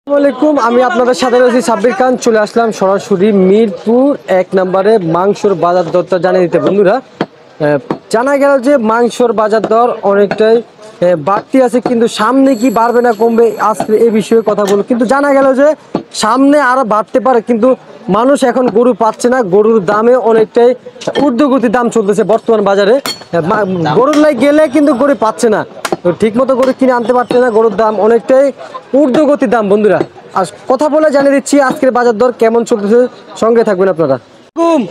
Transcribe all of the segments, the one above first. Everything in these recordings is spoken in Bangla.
আসসালামাইকুম, আমি আপনাদের সাথে রয়েছি সাব্বির খান। চলে আসলাম সরাসরি মিরপুর 1 নম্বরে মাংসর বাজার দরটা জানিয়ে দিতে। বন্ধুরা, জানা গেল যে মাংসর বাজার দর অনেকটাই বাড়তি আছে, কিন্তু সামনে কি বাড়বে না কমবে আজকে এই বিষয়ে কথা বলবো। কিন্তু জানা গেল যে সামনে আরো বাড়তে পারে, কিন্তু মানুষ এখন গরু পাচ্ছে না। গরুর দামে অনেকটাই ঊর্ধ্বগতির দাম চলতেছে বর্তমান বাজারে। গরুর লাই গেলে কিন্তু গরু পাচ্ছে না, তো ঠিক মতো গরু কিনে আনতে পারছে না। গরুর দাম অনেকটাই ঊর্ধ্বগতির দাম। বন্ধুরা, আর কথা বলে জানিয়ে দিচ্ছি আজকের বাজার দর কেমন চলতেছে, সঙ্গে থাকবেন আপনারা।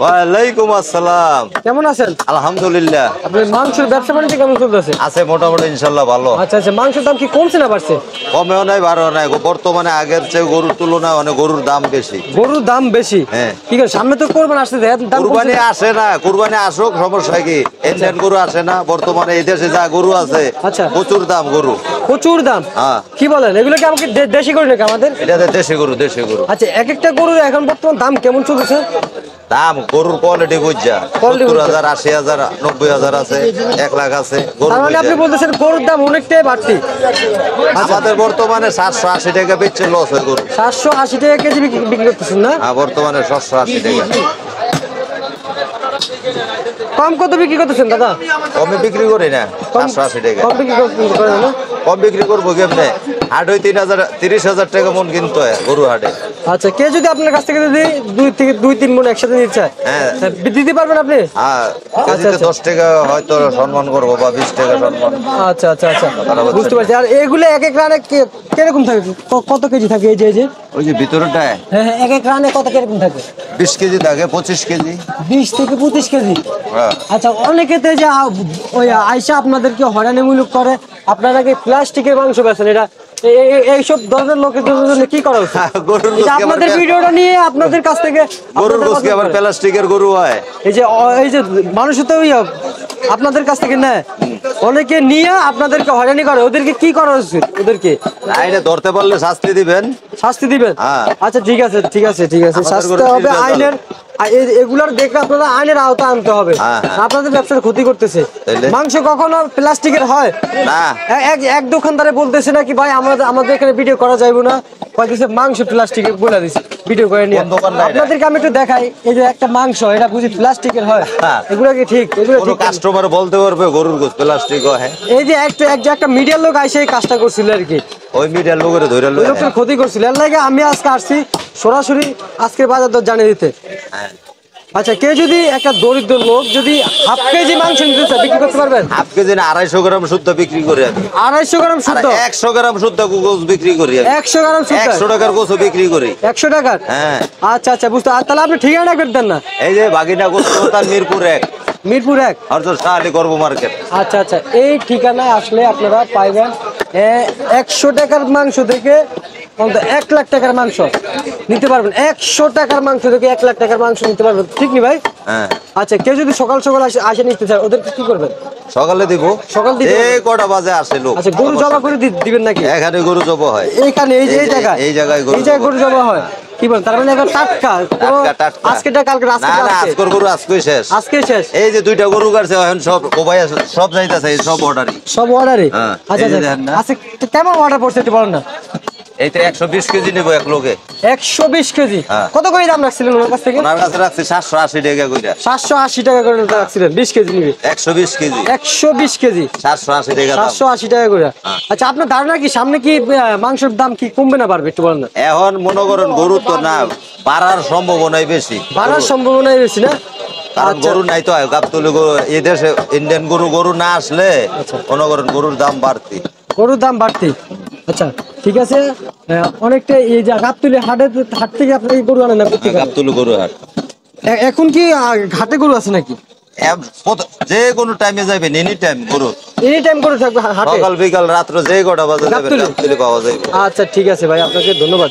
ওয়ালাইকুম আসসালাম। কেমন আছেন? আলহামদুলিল্লাহ। আপনার মাংসের ব্যবসা বাণিজ্য কেমন চলতেছে? আছে মোটামুটি ইনশাল্লাহ ভালো। আচ্ছা, মাংসের দাম কি কমছে না বাড়ছে? কমেও নাই বাড়েও নাই, বর্তমানে আগের চেয়ে গরুর তুলনায় অনেক গরুর দাম বেশি। গরুর দাম বেশি? হ্যাঁ। ঠিক আছে, সামনে তো কোরবানি আসছে, দাম কুরবানি আসে না, কুরবানি আসুক, সমস্যা কি? ইন্ডিয়ান গরু আসে না বর্তমানে এই দেশে, যা গরু আছে আচ্ছা প্রচুর দাম গরু। প্রচুর দাম? হ্যাঁ। কি বলেন, এগুলো কি আমাকে দেশি গরু নাকি আমাদের? এটা দেশি গরু, দেশি গরু। আচ্ছা, এক একটা গরুর এখন বর্তমান দাম কেমন চলতেছে? দাম গরুর কোয়ালিটি বুঝা 70,000, 80,000, 90,000 আছে, 1 লাখ আছে গরু। তার মানে আপনি বলতেছেন গরুর দাম অনেকটাই বাড়তি? আমাদের বর্তমানে 780 টাকা বেচছে, লস হয় গরু। 780 টাকা কেজি বিক্রি করতেছেন না? হ্যাঁ, বর্তমানে 780 টাকা। কম কত বিক্রি করতেছেন দাদা? কমে বিক্রি করি না, 780 টাকা। কম বিক্রি করেন না? কম বিক্রি করবো কেমনে? হাট ওই 30,000 টাকা মন কিনতে হয় গরু হাটে। আচ্ছা, কে যদি আপনার কাছ থেকে যদি 2-3 মন একসাথে নিতে চায়, হ্যাঁ, দিতে পারবেন আপনি? হ্যাঁ, কেজিতে 10 টাকা হয়তো সম্মান করবো, বা 20 টাকা সম্মান। আচ্ছা, বুঝতে পারছি। আর এগুলো এক এক রানে কিরকম থাকে, কত কেজি থাকে? এই যে ওই যে ভিতরটায় হ্যাঁ, এক এক রানে কত কিরকম থাকে? 20 কেজি থাকে, 25 কেজি। 20 থেকে 25 কেজি? হ্যাঁ। আচ্ছা, অনেকেতে যে ওই আয়সা আপনাদেরকে হয়রানিমূলক করে, আপনারা কি প্লাস্টিকের মাংস বেছেন, এটা এইসব ধরনের লোকের জন্য কি করা উচিত? আপনাদের ভিডিওটা নিয়ে আপনাদের কাছ থেকে গরুর গোশত আবার প্লাস্টিকের গরু হয়। এই যে মানুষ তো আপনাদের কাছ থেকে নেয়, অনেকে নিয়ে আপনাদেরকে হয়রানি করে, ওদেরকে কি করা উচিত? ওদেরকে আইনে ধরতে পারলে শাস্তি দিবেন। শাস্তি দিবেন? আচ্ছা, ঠিক আছে, শাস্তি হবে আইনের। এগুলার দেখে আপনারা আইনের আওতা আনতে হবে। আপনাদের ব্যবসার ক্ষতি করতেছে। মাংস কখনো প্লাস্টিকের হয় না। এক দোকানদারে বলতেছে নাকি ভাই আমাদের এখানে ভিডিও করা যাবে না, কয়েছে মাংস প্লাস্টিকের বলে দিছে, ভিডিও করে নিয়ে। আপনাদেরকে আমি একটু দেখাই, এই যে একটা মাংস, এটা বুঝি প্লাস্টিকের হয়? এগুলো কি ঠিক? এগুলো ঠিক? কাস্টমার বলতে পারবে গরুর গোশত প্লাস্টিক হয়? এই যে একটা মিডিয়ার লোক আইসে এই কাজটা করছিল আর কি, ওই মিডিয়ার লোকের ধরে লোকের ক্ষতি করছিল। এর লাগে আমি আজকে আসছি সরাসরি আজকের বাজার দর জানিয়ে দিতে। আচ্ছা, কেউ যদি একটা দরিদ্র লোক যদি হাফ কেজি মাংস নিতে চায়, বিক্রি করতে পারবেন? হাফ কেজি না, 250 গ্রাম শুদ্ধ বিক্রি করি আমি। 250 গ্রাম শুদ্ধ? 100 গ্রাম শুদ্ধ গোশ বিক্রি করি আমি। 100 গ্রাম শুদ্ধ? 100 টাকার গোশ বিক্রি করি। 100 টাকার? হ্যাঁ। আচ্ছা, বুঝতে। তাহলে আপনি ঠিকানা করে দেন না। এই যে বাগিনা গোশত, মিরপুর 1। মিরপুর 1 হযরত শাহ আলী গর্ব মার্কেট। আচ্ছা, এই ঠিকানায় আসলে আপনারা পাইবেন 100 টাকার মাংস থেকে 1 লাখ টাকার মাংস নিতে পারবেন। 100 টাকার মাংস থেকে 1 লাখ টাকার মাংস নিতে পারবেন, ঠিক নি ভাই? হ্যাঁ। আচ্ছা, কেউ যদি সকাল আসে নিতে চায়, ওদেরকে কি করবেন? সকালে দিব। সকাল দিতে? এই কটা বাজে আসে লোক। আচ্ছা, গরু জবা করে দিবেন নাকি? এখানে গরু জবা হয়। এইখানে এই জায়গায় গরু জবা হয়? কি বলেন? তার মানে এখন টাটকা? আজকেটা কালকে? আজকের গরু আজকেই শেষ। আজকে শেষ? এই যে 2টা গরু কাটছে, এখন সব যাইতাছে, সব অর্ডারে। আচ্ছা, কেমন অর্ডার পড়ছে একটু বলেন না। এইটা 120 কেজি নেবো এক লোকে। 120 কেজি? কত করে দাম রাখছিলেন ওনার কাছ থেকে? ওনার কাছে রাখছি 780 টাকা কইরা। 780 টাকা করে রাখছিলেন? 20 কেজি নিবে? 120 কেজি। 120 কেজি 780 টাকা। 780 টাকা করে? আচ্ছা, আপনার ধারণা কি সামনে কি মাংসের দাম কি কমবে না বাড়বে একটু বলেন না। এখন মনে করেন গরু তো না, বাড়ার সম্ভাবনাই বেশি। বাড়ার সম্ভাবনাই বেশি না? কারণ গরু নাই তো, গাবতলি গরু এই দেশে, ইন্ডিয়ান গরু না আসলে মনে করেন গরুর দাম বাড়তি। গরুর দাম বাড়তি? আচ্ছা, ঠিক আছে। অনেকটা এই যে গাবতলী হাট থেকে আপনি গরু আনেন না? গাবতলি গরু হাট। এখন কি ঘাটে গরু আছে নাকি? যে কোনো টাইমে যাবেন, এনি টাইম গরু, এনি টাইম গরু থাকবে হাটে? সকাল বিকাল রাত্র যে কটা বাজে যাবেন গাবতলি পাওয়া যাবে। আচ্ছা, ঠিক আছে ভাই, আপনাকে ধন্যবাদ।